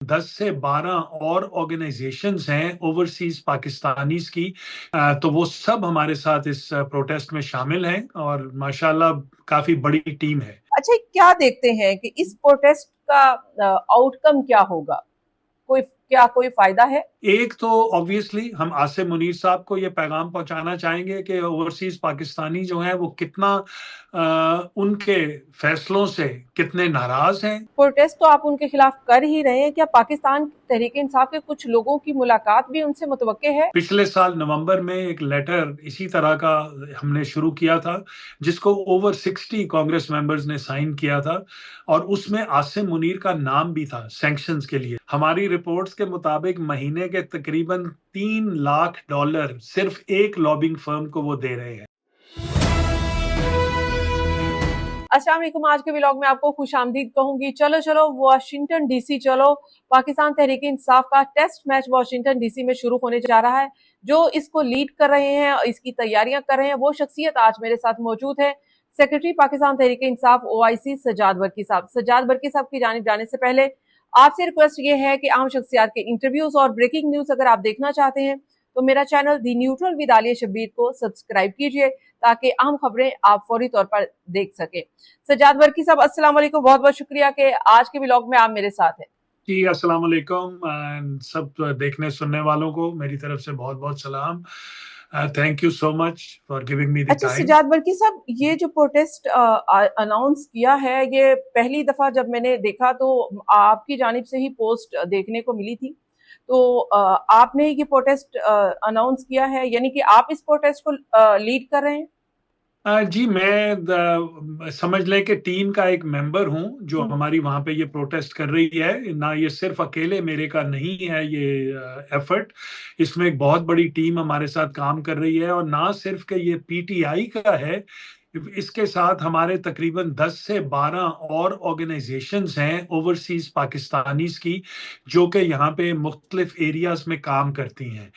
10 سے 12 اور آرگنائزیشنز ہیں اوورسیز پاکستانیز کی، تو وہ سب ہمارے ساتھ اس پروٹیسٹ میں شامل ہیں اور ماشاءاللہ کافی بڑی ٹیم ہے۔ اچھا، کیا دیکھتے ہیں کہ اس پروٹیسٹ کا آؤٹ کم کیا ہوگا؟ کوئی فائدہ ہے؟ ایک تو آبویسلی ہم عاصم منیر صاحب کو یہ پیغام پہنچانا چاہیں گے کہ اوورسیز پاکستانی جو ہیں وہ کتنا ان کے فیصلوں سے کتنے ناراض ہیں۔ پروٹیسٹ تو آپ ان کے خلاف کر ہی رہے ہیں، کیا پاکستان تحریک انصاف کے کچھ لوگوں کی ملاقات بھی ان سے متوقع ہے؟ پچھلے سال نومبر میں ایک لیٹر اسی طرح کا ہم نے شروع کیا تھا جس کو اوور 60 کانگریس ممبرز نے سائن کیا تھا، اور اس میں عاصم منیر کا نام بھی تھا سینکشنز کے لیے۔ ہماری رپورٹس کے مطابق مہینے کے تقریباً $3 لاکھ صرف ایک لابنگ فرم کو وہ دے رہے ہیں۔ السلام علیکم، آج کے ولاگ میں آپ کو خوش آمدید کہوں گی۔ چلو واشنگٹن ڈی سی چلو، پاکستان تحریک انصاف کا test match Washington D C میں شروع ہونے جا رہا ہے۔ جو اس کو لیڈ کر رہے ہیں، اس کی تیاریاں کر رہے ہیں، وہ شخصیت آج میرے ساتھ موجود ہے، سیکرٹری پاکستان تحریک انصاف OIC سجاد برکی صاحب۔ سجاد برکی صاحب کی جانب جانے سے پہلے آپ سے ریکویسٹ یہ ہے کہ عام شخصیات کے انٹرویوز اور بریکنگ نیوز اگر آپ دیکھنا چاہتے ہیں تو میرا چینل دی نیوٹرل ود عالیہ شبیر کو سبسکرائب کیجئے تاکہ اہم خبریں آپ فوری طور پر دیکھ سکیں۔ سجاد برکی صاحب، السلام علیکم، بہت بہت شکریہ کہ آج کے ولاگ میں آپ میرے ساتھ ہیں۔ جی السلام علیکم، سب دیکھنے سننے والوں کو میری طرف سے بہت بہت سلام۔ Thank you so much for giving me the اچھا ٹائم۔ سجاد برکی صاحب، یہ جو پروٹیسٹ اناؤنس کیا ہے، یہ پہلی دفعہ جب میں نے دیکھا تو آپ کی جانب سے ہی پوسٹ دیکھنے کو ملی تھی، تو آپ نے یہ پروٹیسٹ اناؤنس کیا ہے، یعنی کہ آپ اس پروٹیسٹ کو لیڈ کر رہے ہیں؟ جی میں سمجھ لیں کہ ٹیم کا ایک ممبر ہوں جو ہماری وہاں پہ یہ پروٹیسٹ کر رہی ہے۔ نہ یہ صرف اکیلے میرے کا نہیں ہے یہ ایفرٹ، اس میں ایک بہت بڑی ٹیم ہمارے ساتھ کام کر رہی ہے، اور نہ صرف کہ یہ PTI کا ہے، اس کے ساتھ ہمارے تقریباً 10 سے 12 اور آرگنائزیشنز ہیں اوورسیز پاکستانیز کی جو کہ یہاں پہ مختلف ایریاز میں کام کرتی ہیں،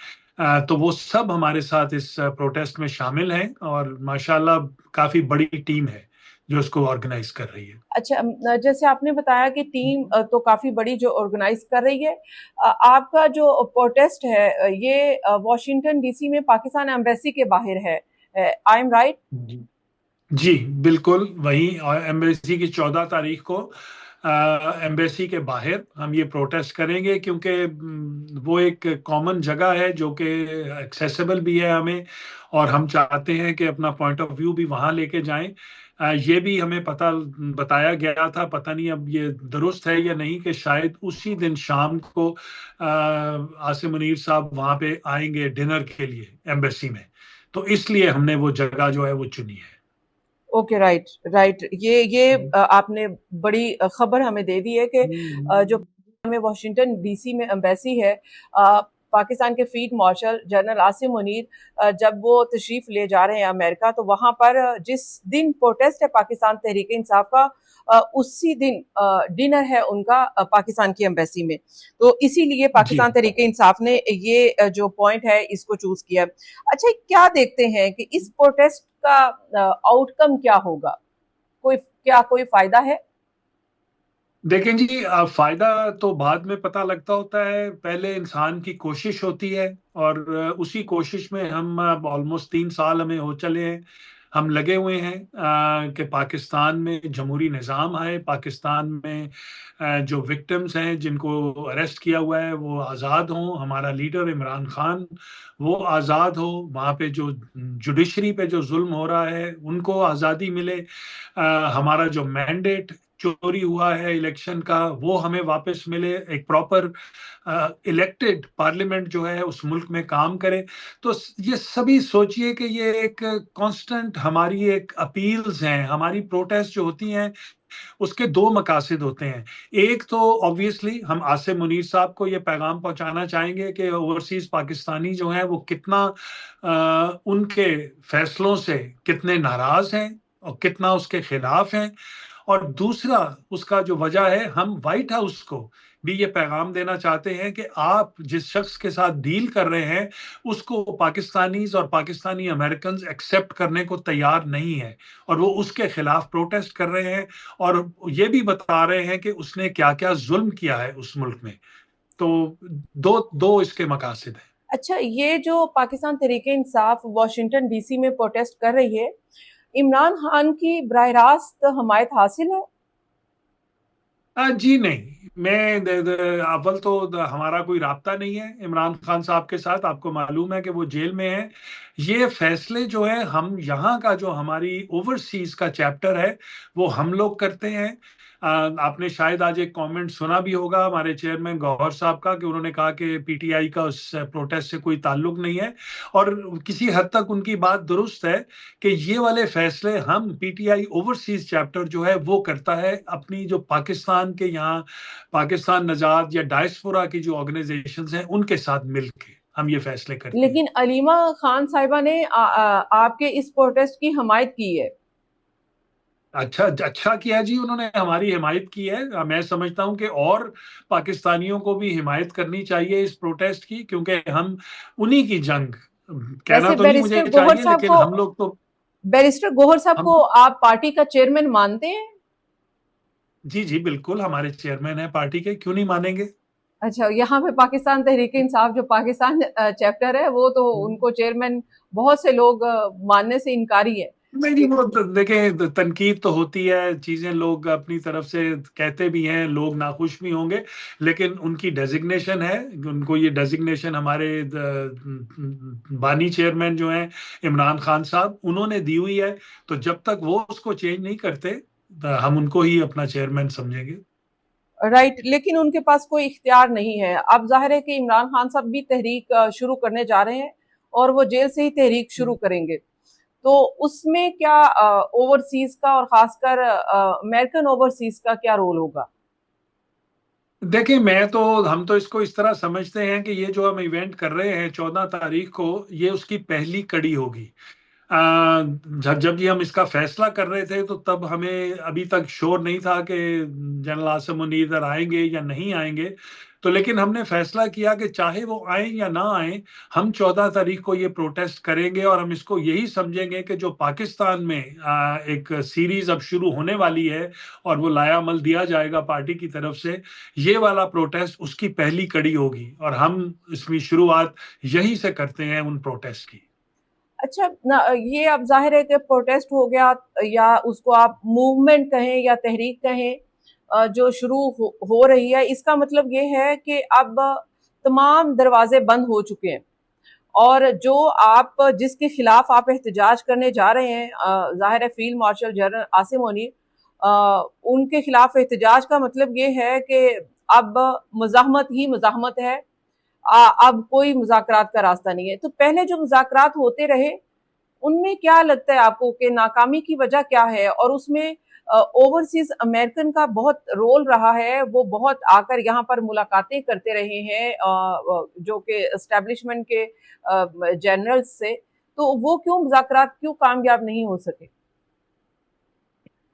تو وہ سب ہمارے ساتھ اس پروٹیسٹ میں شامل ہیں اور ماشاءاللہ کافی بڑی ٹیم ہے جو اس کو آرگنائز کر رہی ہے۔ اچھا، جیسے آپ نے بتایا کہ ٹیم تو کافی بڑی جو آرگنائز کر رہی ہے، آپ کا جو پروٹیسٹ ہے یہ واشنگٹن ڈی سی میں پاکستان ایمبیسی کے باہر ہے، آئی ایم رائٹ؟ جی بالکل، وہی ایمبیسی کی 14 تاریخ کو ایمبیسی کے باہر ہم یہ پروٹیسٹ کریں گے، کیونکہ وہ ایک کامن جگہ ہے جو کہ ایکسیسیبل بھی ہے ہمیں، اور ہم چاہتے ہیں کہ اپنا پوائنٹ آف ویو بھی وہاں لے کے جائیں۔ یہ بھی ہمیں بتایا گیا تھا، پتہ نہیں اب یہ درست ہے یا نہیں، کہ شاید اسی دن شام کو عاصم منیر صاحب وہاں پہ آئیں گے ڈنر کے لیے ایمبیسی میں، تو اس لیے ہم نے وہ جگہ جو ہے وہ چنی ہے۔ اوکے، رائٹ، یہ آپ نے بڑی خبر ہمیں دے دی ہے کہ جو میں واشنگٹن ڈی سی میں ایمبیسی ہے، پاکستان کے field marshal general Asim Munir جب وہ تشریف لے جا رہے ہیں امریکہ، تو وہاں پر جس دن پروٹیسٹ ہے پاکستان تحریک انصاف کا، اسی دن ڈنر ہے ان کا پاکستان کی ایمبیسی میں، تو اسی لیے پاکستان تحریک انصاف نے یہ جو پوائنٹ ہے اس کو چوز کیا۔ اچھا، کیا دیکھتے ہیں کہ اس پروٹیسٹ کا آؤٹ کم کیا ہوگا؟ کوئی فائدہ ہے؟ دیکھیں جی، فائدہ تو بعد میں پتہ لگتا ہوتا ہے، پہلے انسان کی کوشش ہوتی ہے، اور اسی کوشش میں ہم آلموسٹ 3 سال ہمیں ہو چلے ہیں، ہم لگے ہوئے ہیں کہ پاکستان میں جمہوری نظام آئے، پاکستان میں جو وکٹمز ہیں جن کو اریسٹ کیا ہوا ہے وہ آزاد ہوں، ہمارا لیڈر عمران خان وہ آزاد ہو، وہاں پہ جو جوڈیشری پہ جو ظلم ہو رہا ہے ان کو آزادی ملے، ہمارا جو مینڈیٹ چوری ہوا ہے الیکشن کا وہ ہمیں واپس ملے، ایک پراپر الیکٹڈ پارلیمنٹ جو ہے اس ملک میں کام کرے۔ تو یہ سبھی سوچئے کہ یہ ایک کانسٹنٹ ہماری ایک اپیلز ہیں، ہماری پروٹیسٹ جو ہوتی ہیں اس کے 2 مقاصد ہوتے ہیں۔ ایک تو آبویسلی ہم عاصم منیر صاحب کو یہ پیغام پہنچانا چاہیں گے کہ اوورسیز پاکستانی جو ہیں وہ کتنا ان کے فیصلوں سے کتنے ناراض ہیں اور کتنا اس کے خلاف ہیں، اور دوسرا اس کا جو وجہ ہے، ہم وائٹ ہاؤس کو بھی یہ پیغام دینا چاہتے ہیں کہ آپ جس شخص کے ساتھ ڈیل کر رہے ہیں اس کو پاکستانیز اور پاکستانی امریکنز ایکسیپٹ کرنے کو تیار نہیں ہے، اور وہ اس کے خلاف پروٹیسٹ کر رہے ہیں، اور یہ بھی بتا رہے ہیں کہ اس نے کیا کیا ظلم کیا ہے اس ملک میں. تو دو اس کے مقاصد ہیں. اچھا، یہ جو پاکستان تحریک انصاف واشنگٹن ڈی سی میں پروٹیسٹ کر رہی ہے، عمران خان کی براہ راست حمایت حاصل ہے؟ جی نہیں، میں اول تو ہمارا کوئی رابطہ نہیں ہے عمران خان صاحب کے ساتھ. آپ کو معلوم ہے کہ وہ جیل میں ہیں. یہ فیصلے جو ہیں ہم یہاں کا جو ہماری اوورسیز کا چیپٹر ہے وہ ہم لوگ کرتے ہیں. آپ نے شاید آج ایک کامنٹ سنا بھی ہوگا ہمارے چیئرمین گوہر صاحب کا، کہ انہوں نے کہا کہ پی ٹی آئی کا اس پروٹیسٹ سے کوئی تعلق نہیں ہے، اور کسی حد تک ان کی بات درست ہے کہ یہ والے فیصلے ہم P T I overseas chapter جو ہے وہ کرتا ہے اپنی جو پاکستان کے یہاں پاکستان نژاد یا ڈائسپورا کی جو آرگنائزیشنز ہیں ان کے ساتھ مل کے ہم یہ فیصلے کرتے ہیں. لیکن علیمہ خان صاحبہ نے آپ کے اس پروٹیسٹ کی حمایت کی ہے. اچھا کیا جی، انہوں نے ہماری حمایت کی ہے. میں سمجھتا ہوں کہ اور پاکستانیوں کو بھی حمایت کرنی چاہیے اس پروٹیسٹ کی، کیونکہ ہم انہی کی جنگ، کہنا ویسے تو نہیں مجھے چاہیے لیکن ہم لوگ تو بیرسٹر گوہر صاحب ہم کو آپ پارٹی کا چیئرمین مانتے ہیں؟ جی بالکل، ہمارے چیئرمین ہیں پارٹی کے، کیوں نہیں مانیں گے. اچھا، یہاں پہ پاکستان تحریک انصاف جو پاکستان چیپٹر ہے وہ تو ان کو چیئرمین بہت سے لوگ ماننے سے انکاری ہے. نہیں، وہ دیکھیں تنقید تو ہوتی ہے، چیزیں لوگ اپنی طرف سے کہتے بھی ہیں، لوگ ناخوش بھی ہوں گے، لیکن ان کی ڈیزگنیشن ہے، ان کو یہ ڈیزگنیشن ہمارے بانی چیئرمین جو ہیں عمران خان صاحب انہوں نے دی ہوئی ہے. تو جب تک وہ اس کو چینج نہیں کرتے ہم ان کو ہی اپنا چیئرمین سمجھیں گے. رائٹ، لیکن ان کے پاس کوئی اختیار نہیں ہے. اب ظاہر ہے کہ عمران خان صاحب بھی تحریک شروع کرنے جا رہے ہیں اور وہ جیل سے ہی تحریک شروع کریں گے. تو اس میں کیا اوورسیز کا اور خاص کر امریکن اوورسیز کا کیا رول ہوگا؟ دیکھیں ہم تو اس کو اس طرح سمجھتے ہیں کہ یہ جو ہم ایونٹ کر رہے ہیں 14 تاریخ کو، یہ اس کی پہلی کڑی ہوگی. جب یہ ہم اس کا فیصلہ کر رہے تھے تو تب ہمیں ابھی تک شور نہیں تھا کہ جنرل عاصم منیر ادھر آئیں گے یا نہیں آئیں گے. تو لیکن ہم نے فیصلہ کیا کہ چاہے وہ آئیں یا نہ آئیں، ہم 14 تاریخ کو یہ پروٹیسٹ کریں گے، اور ہم اس کو یہی سمجھیں گے کہ جو پاکستان میں ایک سیریز اب شروع ہونے والی ہے اور وہ لایا عمل دیا جائے گا پارٹی کی طرف سے، یہ والا پروٹیسٹ اس کی پہلی کڑی ہوگی، اور ہم اس میں شروعات یہیں سے کرتے ہیں ان پروٹیسٹ کی. اچھا، یہ اب ظاہر ہے کہ پروٹیسٹ ہو گیا، یا اس کو آپ موومنٹ کہیں یا تحریک کہیں، جو شروع ہو رہی ہے، اس کا مطلب یہ ہے کہ اب تمام دروازے بند ہو چکے ہیں، اور جو جس کے خلاف آپ احتجاج کرنے جا رہے ہیں، ظاہر ہے field marshal general Asim Munir, ان کے خلاف احتجاج کا مطلب یہ ہے کہ اب مزاحمت ہی مزاحمت ہے، اب کوئی مذاکرات کا راستہ نہیں ہے. تو پہلے جو مذاکرات ہوتے رہے ان میں کیا لگتا ہے آپ کو کہ ناکامی کی وجہ کیا ہے؟ اور اس میں اوورسیز امریکن کا بہت رول رہا ہے، وہ بہت آ کر یہاں پر ملاقاتیں کرتے رہے ہیں جو کہ اسٹیبلشمنٹ کے جنرل سے. تو وہ مذاکرات کیوں کامیاب نہیں ہو سکے؟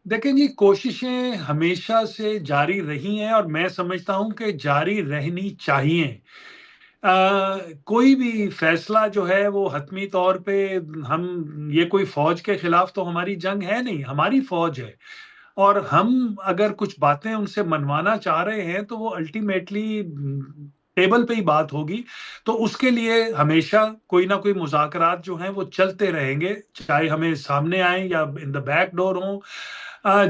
دیکھیں جی، کوششیں ہمیشہ سے جاری رہی ہیں، اور میں سمجھتا ہوں کہ جاری رہنی چاہیے. کوئی بھی فیصلہ جو ہے وہ حتمی طور پہ یہ کوئی فوج کے خلاف تو ہماری جنگ ہے نہیں، ہماری فوج ہے، اور ہم اگر کچھ باتیں ان سے منوانا چاہ رہے ہیں تو وہ الٹیمیٹلی ٹیبل پہ ہی بات ہوگی. تو اس کے لیے ہمیشہ کوئی نہ کوئی مذاکرات جو ہیں وہ چلتے رہیں گے، چاہے ہمیں سامنے آئیں یا ان دا بیک ڈور ہوں.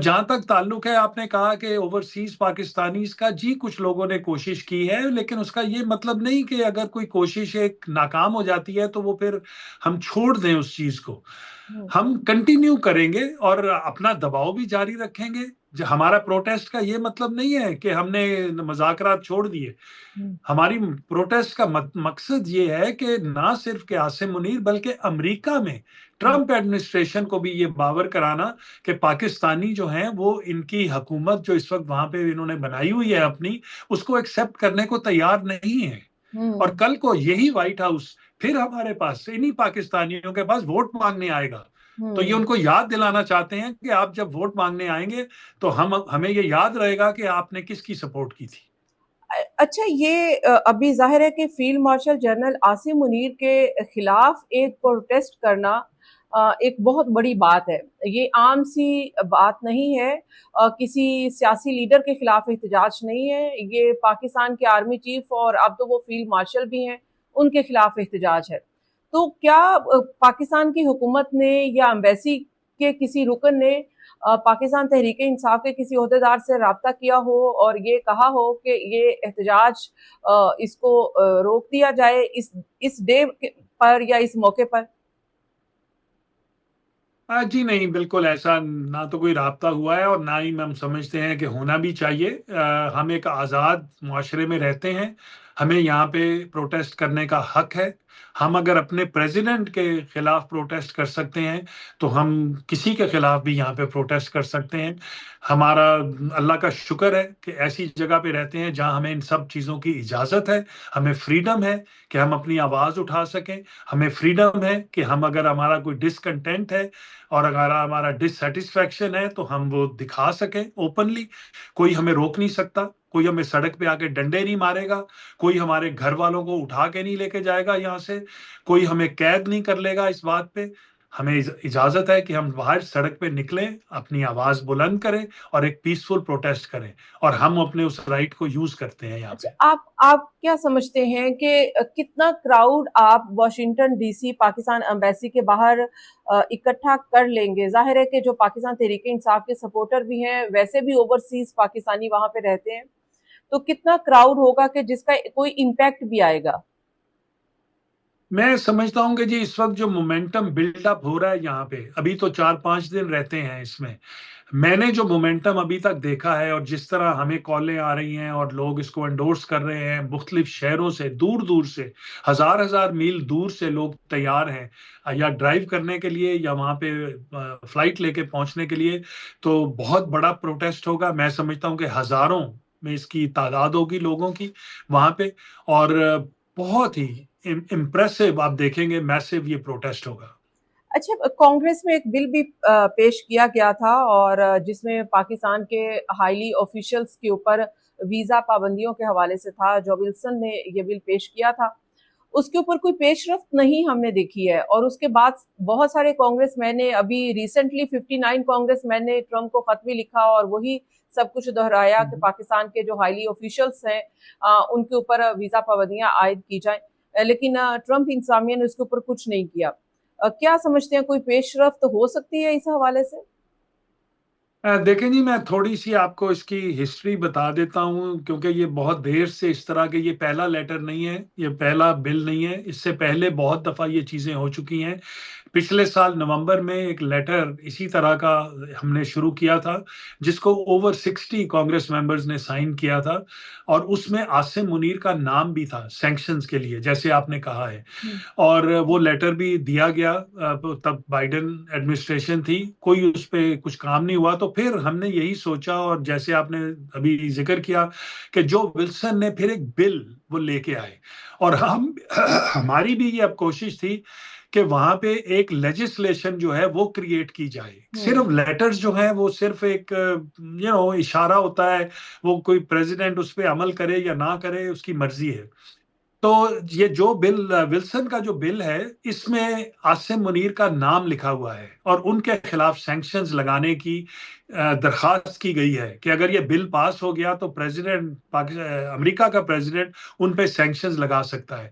جہاں تک تعلق ہے، آپ نے کہا کہ اوورسیز پاکستانیز کا، جی کچھ لوگوں نے کوشش کی ہے، لیکن اس کا یہ مطلب نہیں کہ اگر کوئی کوشش ایک ناکام ہو جاتی ہے تو وہ پھر ہم چھوڑ دیں اس چیز کو. ہم کنٹینیو کریں گے اور اپنا دباؤ بھی جاری رکھیں گے. ہمارا پروٹیسٹ کا یہ مطلب نہیں ہے کہ ہم نے مذاکرات چھوڑ دیے. ہماری پروٹیسٹ کا مقصد یہ ہے کہ نہ صرف کہ عاصم منیر بلکہ امریکہ میں ٹرمپ ایڈمنسٹریشن کو بھی یہ باور کرانا کہ پاکستانی جو ہیں وہ ان کی حکومت جو اس وقت وہاں پہ انہوں نے بنائی ہوئی ہے اپنی، اس کو ایکسیپٹ کرنے کو تیار نہیں ہے. اور کل کو یہی وائٹ ہاؤس پھر ہمارے پاس انہی پاکستانیوں کے پاس ووٹ مانگنے آئے گا. تو یہ ان کو یاد دلانا چاہتے ہیں کہ آپ جب ووٹ مانگنے آئیں گے تو ہمیں یہ یاد رہے گا کہ آپ نے کس کی سپورٹ کی تھی. اچھا یہ ابھی ظاہر ہے کہ field marshal general Asim Munir کے خلاف ایک پروٹیسٹ کرنا ایک بہت بڑی بات ہے. یہ عام سی بات نہیں ہے, کسی سیاسی لیڈر کے خلاف احتجاج نہیں ہے, یہ پاکستان کے آرمی چیف اور اب تو وہ فیلڈ مارشل بھی ہیں ان کے خلاف احتجاج ہے. تو کیا پاکستان کی حکومت نے یا امبیسی کے کسی رکن نے پاکستان تحریک انصاف کے کسی عہدیدار سے رابطہ کیا ہو اور یہ کہا ہو کہ یہ احتجاج اس کو روک دیا جائے اس ڈے پر یا اس موقع پر؟ جی نہیں، بالکل ایسا نہ تو کوئی رابطہ ہوا ہے اور نہ ہی ہم سمجھتے ہیں کہ ہونا بھی چاہیے. ہم ایک آزاد معاشرے میں رہتے ہیں، ہمیں یہاں پہ پروٹیسٹ کرنے کا حق ہے. ہم اگر اپنے پریزیڈنٹ کے خلاف پروٹیسٹ کر سکتے ہیں تو ہم کسی کے خلاف بھی یہاں پہ پروٹیسٹ کر سکتے ہیں. ہمارا اللہ کا شکر ہے کہ ایسی جگہ پہ رہتے ہیں جہاں ہمیں ان سب چیزوں کی اجازت ہے. ہمیں فریڈم ہے کہ ہم اپنی آواز اٹھا سکیں. ہمیں فریڈم ہے کہ ہم اگر ہمارا کوئی ڈسکنٹینٹ ہے اور اگر ہمارا ڈسسیٹسفیکشن ہے تو ہم وہ دکھا سکیں اوپنلی. کوئی ہمیں روک نہیں سکتا، کوئی ہمیں سڑک پہ آ کے ڈنڈے نہیں مارے گا، کوئی ہمارے گھر والوں کو اٹھا کے نہیں لے کے جائے گا یہاں سے، کوئی ہمیں قید نہیں کر لے گا اس بات پہ. ہمیں اجازت ہے کہ ہم باہر سڑک پہ نکلیں، اپنی آواز بلند کریں اور ایک پیسفل پروٹیسٹ کریں، اور ہم اپنے اس رائٹ کو یوز کرتے ہیں یہاں اچھا پہ. آپ کیا سمجھتے ہیں کہ کتنا کراؤڈ آپ Washington D C Pakistan embassy کے باہر اکٹھا کر لیں گے؟ ظاہر ہے کہ جو پاکستان تحریک انصاف کے سپورٹر بھی ہیں ویسے بھی اوورسیز پاکستانی وہاں پہ رہتے ہیں, تو کتنا کراؤڈ ہوگا کہ جس کا کوئی امپیکٹ بھی آئے گا؟ میں سمجھتا ہوں کہ جی اس وقت جو مومنٹم بلڈ اپ ہو رہا ہے یہاں پہ، ابھی تو 4-5 دن رہتے ہیں اس میں نے جو مومنٹم ابھی تک دیکھا ہے اور جس طرح ہمیں کالیں آ رہی ہیں اور لوگ اس کو انڈورس کر رہے ہیں مختلف شہروں سے، دور دور سے، ہزار ہزار میل دور سے لوگ تیار ہیں یا ڈرائیو کرنے کے لیے یا وہاں پہ فلائٹ لے کے پہنچنے کے لیے. تو بہت بڑا پروٹیسٹ ہوگا. میں سمجھتا ہوں کہ ہزاروں میں اس کی تعداد ہوگی لوگوں کی وہاں پہ، اور بہت ہی امپریسو آپ دیکھیں گے، میسو یہ پروٹیسٹ ہوگا. اچھا کانگریس میں ایک بل بھی پیش کیا گیا تھا اور جس میں پاکستان کے ہائیلی آفیشلز کے اوپر ویزا پابندیوں کے حوالے سے تھا. جو ولسن نے یہ بل پیش کیا تھا اس کے اوپر کوئی پیش رفت نہیں ہم نے دیکھی ہے, اور اس کے بعد بہت سارے کانگریس مین نے ابھی ریسنٹلی 59 کانگریس مین نے ٹرمپ کو خط بھی لکھا اور وہی سب کچھ دہرایا کہ پاکستان کے جو ہائیلی آفیشلز ہیں ان کے اوپر ویزا پابندیاں عائد کی جائیں, لیکن ٹرمپ انتظامیہ نے اس کے اوپر کچھ نہیں کیا. کیا سمجھتے ہیں کوئی پیش رفت ہو سکتی ہے اس حوالے سے؟ دیکھیں جی، میں تھوڑی سی آپ کو اس کی ہسٹری بتا دیتا ہوں کیونکہ یہ بہت دیر سے اس طرح کے، یہ پہلا لیٹر نہیں ہے، یہ پہلا بل نہیں ہے. اس سے پہلے بہت دفعہ یہ چیزیں ہو چکی ہیں. پچھلے سال نومبر میں ایک لیٹر اسی طرح کا ہم نے شروع کیا تھا جس کو اوور 60 کانگریس ممبرز نے سائن کیا تھا، اور اس میں عاصم منیر کا نام بھی تھا سینکشنز کے لیے جیسے آپ نے کہا ہے. اور وہ لیٹر بھی دیا گیا، تب بائیڈن ایڈمنسٹریشن تھی، کوئی اس پہ کچھ کام نہیں ہوا. تو پھر ہم نے یہی سوچا، اور جیسے آپ نے ابھی ذکر کیا کہ جو ولسن نے پھر ایک بل وہ لے کے آئے، اور ہماری بھی یہ اب کوشش تھی کہ وہاں پہ ایک لیجسلیشن جو ہے وہ کریٹ کی جائے. صرف لیٹرز جو ہیں وہ صرف ایک اشارہ ہوتا ہے، وہ کوئی پریزیڈنٹ اس پہ عمل کرے یا نہ کرے اس کی مرضی ہے. تو یہ جو بل ولسن کا جو بل ہے اس میں عاصم منیر کا نام لکھا ہوا ہے اور ان کے خلاف سینکشنز لگانے کی درخواست کی گئی ہے کہ اگر یہ بل پاس ہو گیا تو پریزیڈنٹ امریکہ کا پریزیڈنٹ ان پہ سینکشنز لگا سکتا ہے.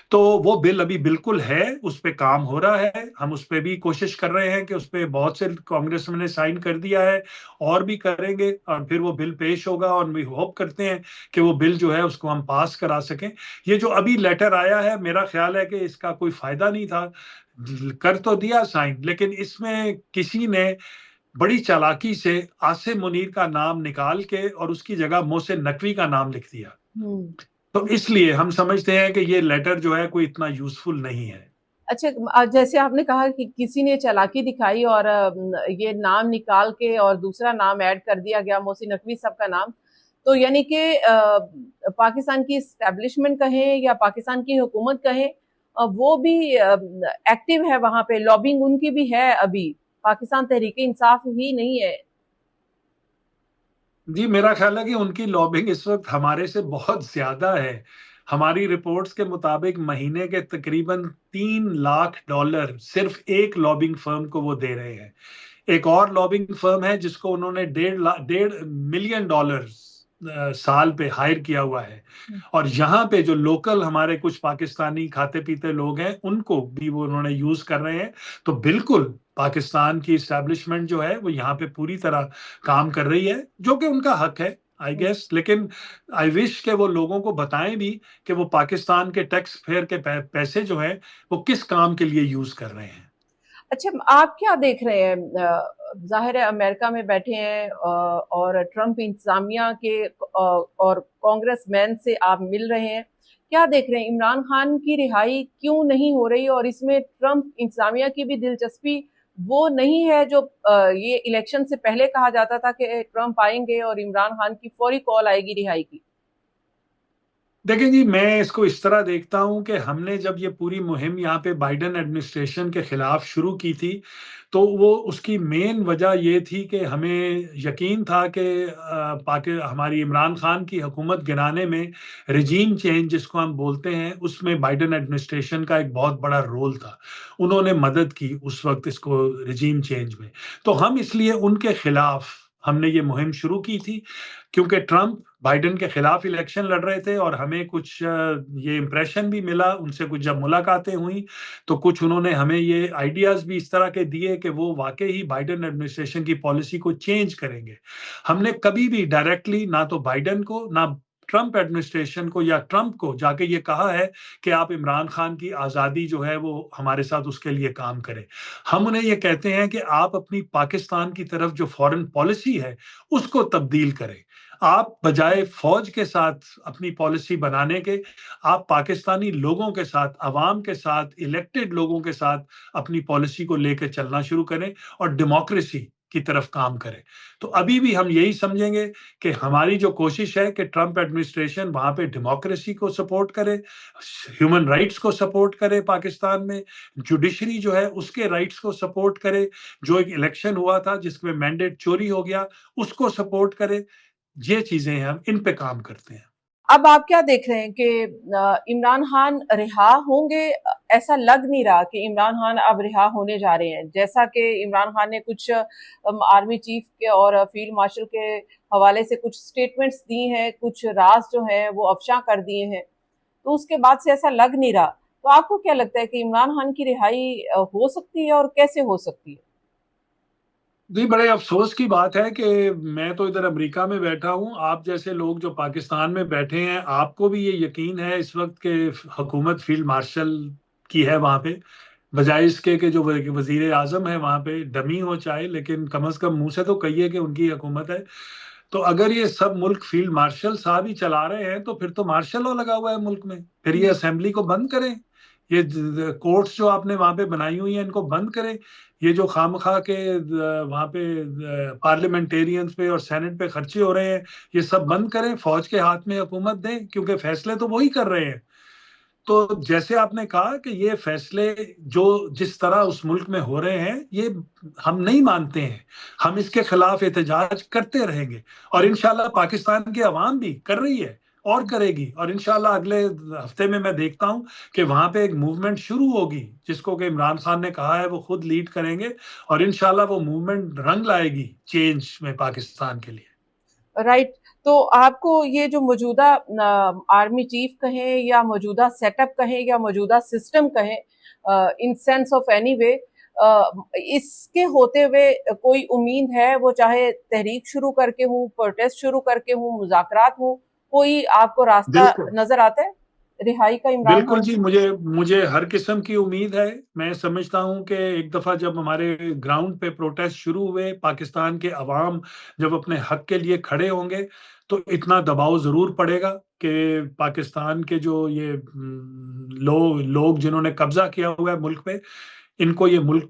تو وہ بل ابھی بالکل ہے، اس پہ کام ہو رہا ہے. ہم اس پہ بھی کوشش کر رہے ہیں کہ اس پہ بہت سے کانگریس میں نے سائن کر دیا ہے اور بھی کریں گے، اور پھر وہ بل پیش ہوگا اور بھی ہوپ کرتے ہیں کہ وہ بل جو ہے اس کو ہم پاس کرا سکیں. یہ جو ابھی لیٹر آیا ہے میرا خیال ہے کہ اس کا کوئی فائدہ نہیں تھا. کر تو دیا سائن، لیکن اس میں کسی نے بڑی چالاکی سے عاصم منیر کا نام نکال کے اور اس کی جگہ محسن نقوی کا نام لکھ دیا. تو اس لیے ہم سمجھتے ہیں کہ یہ لیٹر جو ہے کوئی اتنا یوزفل نہیں ہے. اچھا جیسے آپ نے کہا کہ کسی نے چالاکی دکھائی اور یہ نام نکال کے اور دوسرا نام ایڈ کر دیا گیا محسن نقوی صاحب کا نام, تو یعنی کہ پاکستان کی اسٹیبلشمنٹ کہیں یا پاکستان کی حکومت کہیں وہ بھی ایکٹیو ہے وہاں پہ, لابنگ ان کی بھی ہے ابھی, پاکستان تحریک انصاف ہی نہیں ہے. جی میرا خیال ہے کہ ان کی لابنگ اس وقت ہمارے سے بہت زیادہ ہے. ہماری رپورٹس کے مطابق مہینے کے تقریباً $3 لاکھ صرف ایک لابنگ فرم کو وہ دے رہے ہیں. ایک اور لابنگ فرم ہے جس کو انہوں نے $1.5 ملین سال پہ ہائر کیا ہوا ہے. اور یہاں پہ جو لوکل ہمارے کچھ پاکستانی کھاتے پیتے لوگ ہیں ان کو بھی وہ انہوں نے یوز کر رہے ہیں. تو بالکل پاکستان کی اسٹیبلشمنٹ جو ہے وہ یہاں پہ پوری طرح کام کر رہی ہے، جو کہ ان کا حق ہے آئی گیس. لیکن آئی وش کہ وہ لوگوں کو بتائیں بھی کہ وہ پاکستان کے ٹیکس فیئر کے پیسے جو ہیں وہ کس کام کے لیے یوز کر رہے ہیں. اچھا آپ کیا دیکھ رہے ہیں؟ ظاہر ہے امریکہ میں بیٹھے ہیں اور ٹرمپ انتظامیہ کے اور کانگریس مین سے آپ مل رہے ہیں، کیا دیکھ رہے ہیں عمران خان کی رہائی کیوں نہیں ہو رہی؟ اور اس میں ٹرمپ انتظامیہ کی بھی دلچسپی وہ نہیں ہے جو یہ الیکشن سے پہلے کہا جاتا تھا کہ ٹرمپ آئیں گے اور عمران خان کی فوری کال آئے گی رہائی کی؟ دیکھیں جی، میں اس کو اس طرح دیکھتا ہوں کہ ہم نے جب یہ پوری مہم یہاں پہ بائیڈن ایڈمنسٹریشن کے خلاف شروع کی تھی تو وہ اس کی مین وجہ یہ تھی کہ ہمیں یقین تھا کہ ہماری عمران خان کی حکومت گرانے میں رجیم چینج جس کو ہم بولتے ہیں اس میں بائیڈن ایڈمنسٹریشن کا ایک بہت بڑا رول تھا. انہوں نے مدد کی اس وقت اس کو رجیم چینج میں. تو ہم اس لیے ان کے خلاف ہم نے یہ مہم شروع کی تھی کیونکہ ٹرمپ بائیڈن کے خلاف الیکشن لڑ رہے تھے اور ہمیں کچھ یہ امپریشن بھی ملا ان سے. کچھ جب ملاقاتیں ہوئیں تو کچھ انہوں نے ہمیں یہ آئیڈیاز بھی اس طرح کے دیے کہ وہ واقعی بائیڈن ایڈمنسٹریشن کی پالیسی کو چینج کریں گے. ہم نے کبھی بھی ڈائریکٹلی نہ تو بائیڈن کو نہ ٹرمپ ایڈمنسٹریشن کو یا ٹرمپ کو جا کے یہ کہا ہے کہ آپ عمران خان کی آزادی جو ہے وہ ہمارے ساتھ اس کے لیے کام کریں. ہم انہیں یہ کہتے ہیں کہ آپ اپنی پاکستان کی طرف جو فارن پالیسی ہے اس کو تبدیل کریں. آپ بجائے فوج کے ساتھ اپنی پالیسی بنانے کے آپ پاکستانی لوگوں کے ساتھ، عوام کے ساتھ، الیکٹڈ لوگوں کے ساتھ اپنی پالیسی کو لے کے چلنا شروع کریں اور ڈیموکریسی کی طرف کام کریں. تو ابھی بھی ہم یہی سمجھیں گے کہ ہماری جو کوشش ہے کہ ٹرمپ ایڈمنسٹریشن وہاں پہ ڈیموکریسی کو سپورٹ کرے، ہیومن رائٹس کو سپورٹ کرے، پاکستان میں جوڈیشری جو ہے اس کے رائٹس کو سپورٹ کرے، جو ایک الیکشن ہوا تھا جس میں مینڈیٹ چوری ہو گیا اس کو سپورٹ کرے. یہ چیزیں ہم ان پہ کام کرتے ہیں. اب آپ کیا دیکھ رہے ہیں کہ عمران خان رہا ہوں گے؟ ایسا لگ نہیں رہا کہ عمران خان اب رہا ہونے جا رہے ہیں، جیسا کہ عمران خان نے کچھ آرمی چیف کے اور فیلڈ مارشل کے حوالے سے کچھ سٹیٹمنٹس دی ہیں، کچھ راز جو ہیں وہ افشاں کر دیے ہیں، تو اس کے بعد سے ایسا لگ نہیں رہا. تو آپ کو کیا لگتا ہے کہ عمران خان کی رہائی ہو سکتی ہے اور کیسے ہو سکتی ہے؟ جی بڑے افسوس کی بات ہے کہ میں تو ادھر امریکہ میں بیٹھا ہوں، آپ جیسے لوگ جو پاکستان میں بیٹھے ہیں آپ کو بھی یہ یقین ہے اس وقت کہ حکومت فیلڈ مارشل کی ہے وہاں پہ، بجائے اس کے کہ جو وزیر اعظم ہے وہاں پہ ڈمی ہو چاہے لیکن کم از کم منہ سے تو کہیے کہ ان کی حکومت ہے. تو اگر یہ سب ملک فیلڈ مارشل صاحب ہی چلا رہے ہیں تو پھر تو مارشل لا لگا ہوا ہے ملک میں. پھر یہ اسمبلی کو بند کریں، یہ کورٹس جو آپ نے وہاں پہ بنائی ہوئی ہیں ان کو بند کریں. یہ جو خواہ کے وہاں پہ پارلیمنٹیرینز پہ اور سینٹ پہ خرچے ہو رہے ہیں یہ سب بند کریں، فوج کے ہاتھ میں حکومت دیں کیونکہ فیصلے تو وہی کر رہے ہیں. تو جیسے آپ نے کہا کہ یہ فیصلے جو جس طرح اس ملک میں ہو رہے ہیں یہ ہم نہیں مانتے ہیں، ہم اس کے خلاف احتجاج کرتے رہیں گے اور انشاءاللہ پاکستان کی عوام بھی کر رہی ہے اور کرے گی. اور انشاءاللہ اگلے ہفتے میں دیکھتا ہوں کہ وہاں پہ ایک موومنٹ شروع ہوگی جس کو کہ عمران خان نے کہا ہے وہ خود لیڈ کریں گے اور انشاءاللہ وہ موومنٹ رنگ لائے گی چینج میں پاکستان کے لیے. رائٹ. تو آپ کو یہ جو موجودہ آرمی چیف کہیں یا موجودہ سیٹ اپ کہیں یا موجودہ سسٹم کہیں in sense of anyway, اس کے ہوتے ہوئے کوئی امید ہے؟ وہ چاہے تحریک شروع کر کے ہوں، پروٹیسٹ شروع کر کے ہوں، مذاکرات ہوں، کوئی آپ کو راستہ بالکل نظر آتا ہے رہائی کا عمران بالکل خان جی، کی؟ مجھے ہر قسم کی امید ہے. میں سمجھتا ہوں کہ ایک دفعہ جب ہمارے گراؤنڈ پہ پروٹیسٹ شروع ہوئے، پاکستان کے عوام جب اپنے حق کے لیے کھڑے ہوں گے تو اتنا دباؤ ضرور پڑے گا کہ پاکستان کے جو یہ لوگ جنہوں نے قبضہ کیا ہوا ہے ملک پہ ان کو یہ ملک